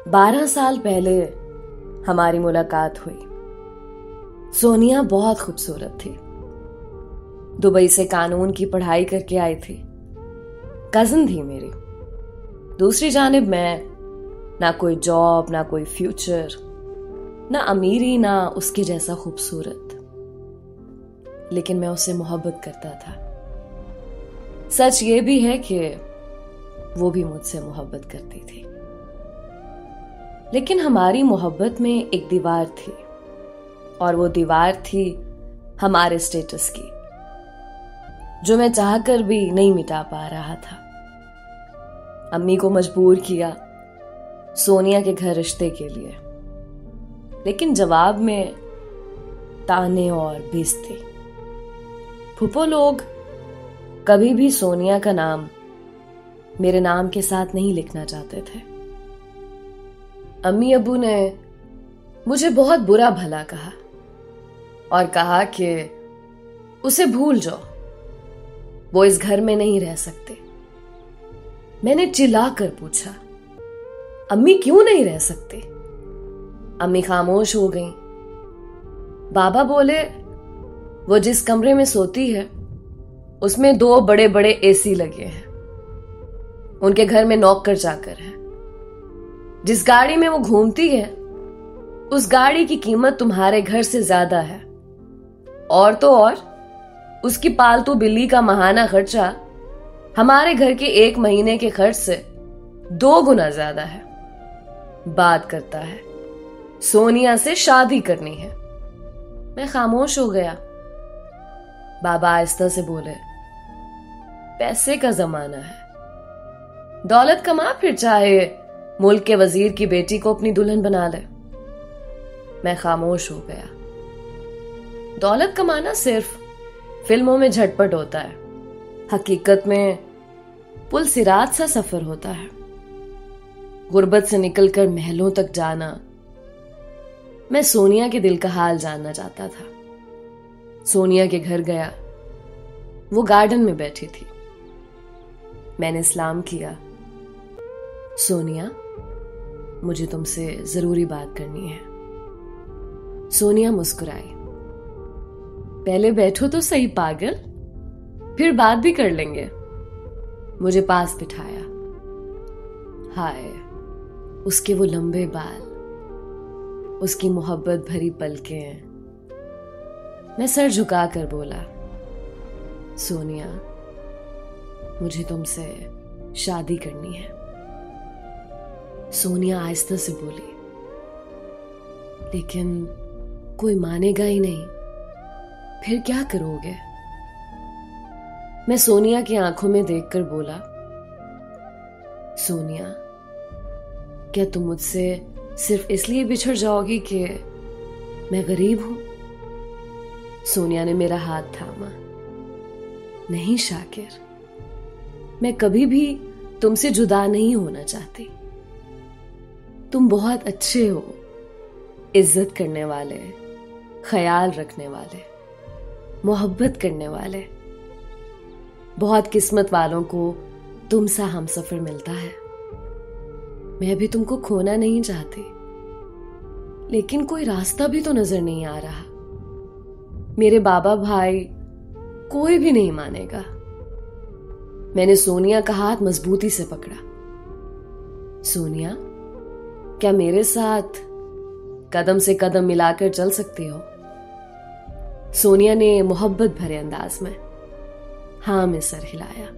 12 साल पहले हमारी मुलाकात हुई। सोनिया बहुत खूबसूरत थी। दुबई से कानून की पढ़ाई करके आई थी। कजिन थी मेरी। दूसरी जानिब मैं, ना कोई जॉब, ना कोई फ्यूचर, ना अमीरी, ना उसके जैसा खूबसूरत। लेकिन मैं उससे मोहब्बत करता था। सच ये भी है कि वो भी मुझसे मोहब्बत करती थी। लेकिन हमारी मोहब्बत में एक दीवार थी, और वो दीवार थी हमारे स्टेटस की, जो मैं चाहकर भी नहीं मिटा पा रहा था। अम्मी को मजबूर किया सोनिया के घर रिश्ते के लिए, लेकिन जवाब में ताने और बेइज्जती। फूफो लोग कभी भी सोनिया का नाम मेरे नाम के साथ नहीं लिखना चाहते थे। अम्मी अब्बू ने मुझे बहुत बुरा भला कहा और कहा कि उसे भूल जाओ, वो इस घर में नहीं रह सकते। मैंने चिल्लाकर पूछा, अम्मी क्यों नहीं रह सकते? अम्मी खामोश हो गईं। बाबा बोले, वो जिस कमरे में सोती है उसमें 2 बड़े बड़े एसी लगे हैं। उनके घर में नौकर चाकर है। जिस गाड़ी में वो घूमती है उस गाड़ी की कीमत तुम्हारे घर से ज्यादा है, और तो और उसकी पालतू बिल्ली का माहाना खर्चा हमारे घर के 1 महीने के खर्च से 2 गुना ज्यादा है। बात करता है सोनिया से शादी करनी है। मैं खामोश हो गया। बाबा आहिस्ता से बोले, पैसे का जमाना है, दौलत कमा, फिर चाहे मुल्क के वजीर की बेटी को अपनी दुल्हन बना ले। मैं खामोश हो गया। दौलत कमाना सिर्फ फिल्मों में झटपट होता है, हकीकत में पुल सिरात सा सफर होता है। गुर्बत से निकलकर महलों तक जाना। मैं सोनिया के दिल का हाल जानना चाहता था। सोनिया के घर गया। वो गार्डन में बैठी थी। मैंने सलाम किया। सोनिया, मुझे तुमसे जरूरी बात करनी है। सोनिया मुस्कुराई। पहले बैठो तो सही पागल, फिर बात भी कर लेंगे। मुझे पास बिठाया। हाय, उसके वो लंबे बाल, उसकी मोहब्बत भरी पलकें। मैं सर झुकाकर बोला, सोनिया, मुझे तुमसे शादी करनी है। सोनिया आहिस्ता से बोली, लेकिन कोई मानेगा ही नहीं, फिर क्या करोगे? मैं सोनिया की आंखों में देखकर बोला, सोनिया, क्या तुम मुझसे सिर्फ इसलिए बिछड़ जाओगी कि मैं गरीब हूं? सोनिया ने मेरा हाथ थामा। नहीं शाकिर, मैं कभी भी तुमसे जुदा नहीं होना चाहती। तुम बहुत अच्छे हो, इज्जत करने वाले, ख्याल रखने वाले, मोहब्बत करने वाले। बहुत किस्मत वालों को तुम सा हमसफर मिलता है। मैं भी तुमको खोना नहीं चाहती, लेकिन कोई रास्ता भी तो नजर नहीं आ रहा। मेरे बाबा भाई कोई भी नहीं मानेगा। मैंने सोनिया का हाथ मजबूती से पकड़ा। सोनिया, क्या मेरे साथ कदम से कदम मिलाकर चल सकती हो? सोनिया ने मोहब्बत भरे अंदाज में हाँ में सर हिलाया।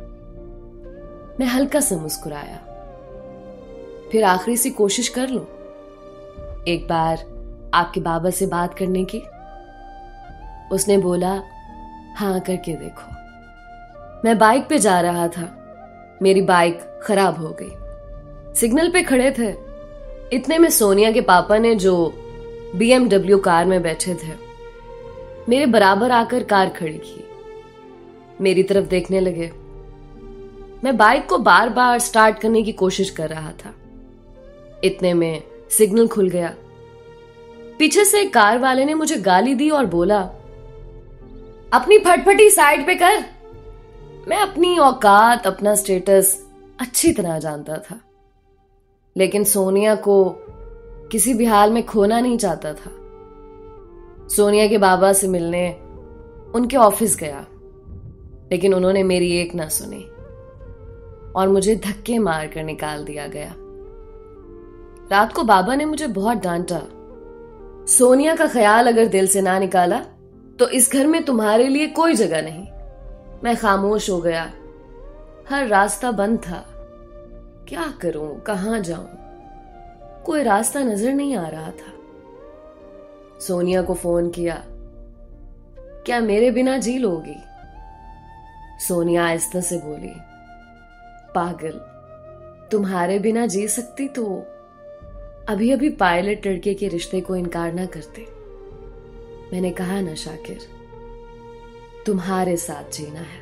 मैं हल्का सा मुस्कुराया। फिर आखिरी सी कोशिश कर लूं, एक बार आपके बाबा से बात करने की। उसने बोला, हाँ करके देखो। मैं बाइक पे जा रहा था। मेरी बाइक खराब हो गई। सिग्नल पे खड़े थे। इतने में सोनिया के पापा ने, जो BMW कार में बैठे थे, मेरे बराबर आकर कार खड़ी की। मेरी तरफ देखने लगे। मैं बाइक को बार बार स्टार्ट करने की कोशिश कर रहा था। इतने में सिग्नल खुल गया। पीछे से एक कार वाले ने मुझे गाली दी और बोला, अपनी फटफटी साइड पे कर। मैं अपनी औकात, अपना स्टेटस अच्छी तरह जानता था। लेकिन सोनिया को किसी भी हाल में खोना नहीं चाहता था। सोनिया के बाबा से मिलने उनके ऑफिस गया, लेकिन उन्होंने मेरी एक ना सुनी और मुझे धक्के मार कर निकाल दिया गया। रात को बाबा ने मुझे बहुत डांटा। सोनिया का ख्याल अगर दिल से ना निकाला तो इस घर में तुम्हारे लिए कोई जगह नहीं। मैं खामोश हो गया। हर रास्ता बंद था। क्या करूं, कहां जाऊं? कोई रास्ता नजर नहीं आ रहा था। सोनिया को फोन किया, क्या मेरे बिना जी लोगी? सोनिया आहिस्ता से बोली, पागल, तुम्हारे बिना जी सकती तो अभी अभी पायलट लड़के के रिश्ते को इनकार ना करते। मैंने कहा ना शाकिर, तुम्हारे साथ जीना है।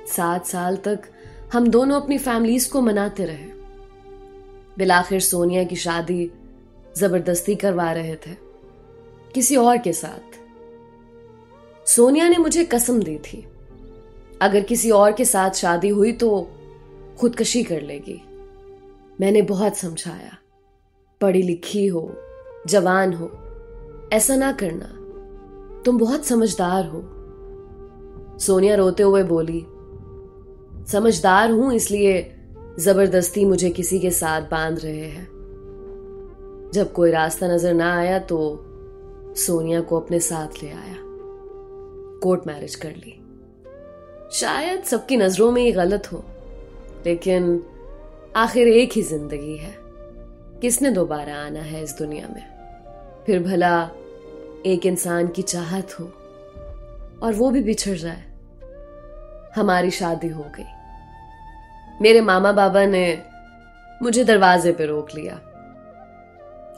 7 साल तक हम दोनों अपनी फैमिलीज को मनाते रहे। बिलाखिर सोनिया की शादी जबरदस्ती करवा रहे थे किसी और के साथ। सोनिया ने मुझे कसम दी थी, अगर किसी और के साथ शादी हुई तो खुदकशी कर लेगी। मैंने बहुत समझाया, पढ़ी लिखी हो, जवान हो, ऐसा ना करना, तुम बहुत समझदार हो। सोनिया रोते हुए बोली, समझदार हूं इसलिए जबरदस्ती मुझे किसी के साथ बांध रहे हैं। जब कोई रास्ता नजर ना आया तो सोनिया को अपने साथ ले आया। कोर्ट मैरिज कर ली। शायद सबकी नजरों में ये गलत हो, लेकिन आखिर एक ही जिंदगी है। किसने दोबारा आना है इस दुनिया में? फिर भला एक इंसान की चाहत हो और वो भी बिछड़ जाए। हमारी शादी हो गई। मेरे मामा बाबा ने मुझे दरवाजे पे रोक लिया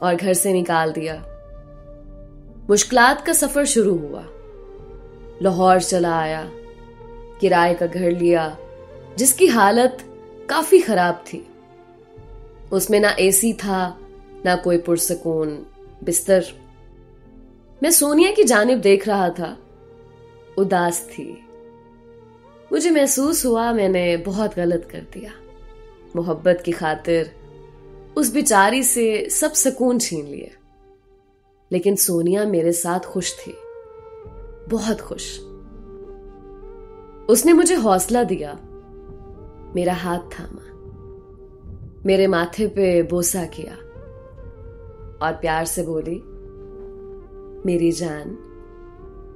और घर से निकाल दिया। मुश्किलात का सफर शुरू हुआ। लाहौर चला आया, किराए का घर लिया जिसकी हालत काफी खराब थी। उसमें ना एसी था, ना कोई पुरसकून बिस्तर। मैं सोनिया की जानिब देख रहा था, उदास थी। मुझे महसूस हुआ मैंने बहुत गलत कर दिया। मोहब्बत की खातिर उस बेचारी से सब सुकून छीन लिए। लेकिन सोनिया मेरे साथ खुश थी, बहुत खुश। उसने मुझे हौसला दिया, मेरा हाथ थामा, मेरे माथे पे बोसा किया और प्यार से बोली, मेरी जान,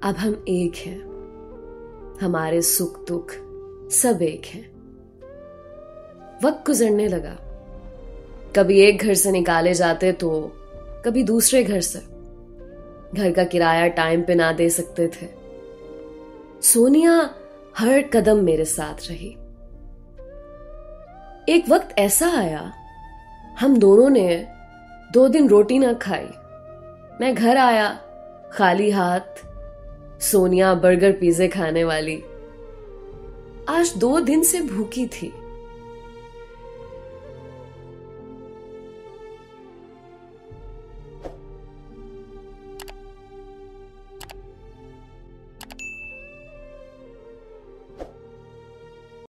अब हम एक हैं। हमारे सुख दुख सब एक हैं। वक्त गुजरने लगा। कभी एक घर से निकाले जाते तो कभी दूसरे घर से। घर का किराया टाइम पे ना दे सकते थे। सोनिया हर कदम मेरे साथ रही। एक वक्त ऐसा आया, हम दोनों ने 2 दिन रोटी ना खाई। मैं घर आया खाली हाथ, सोनिया बर्गर पिज़्ज़े खाने वाली। आज 2 दिन से भूखी थी।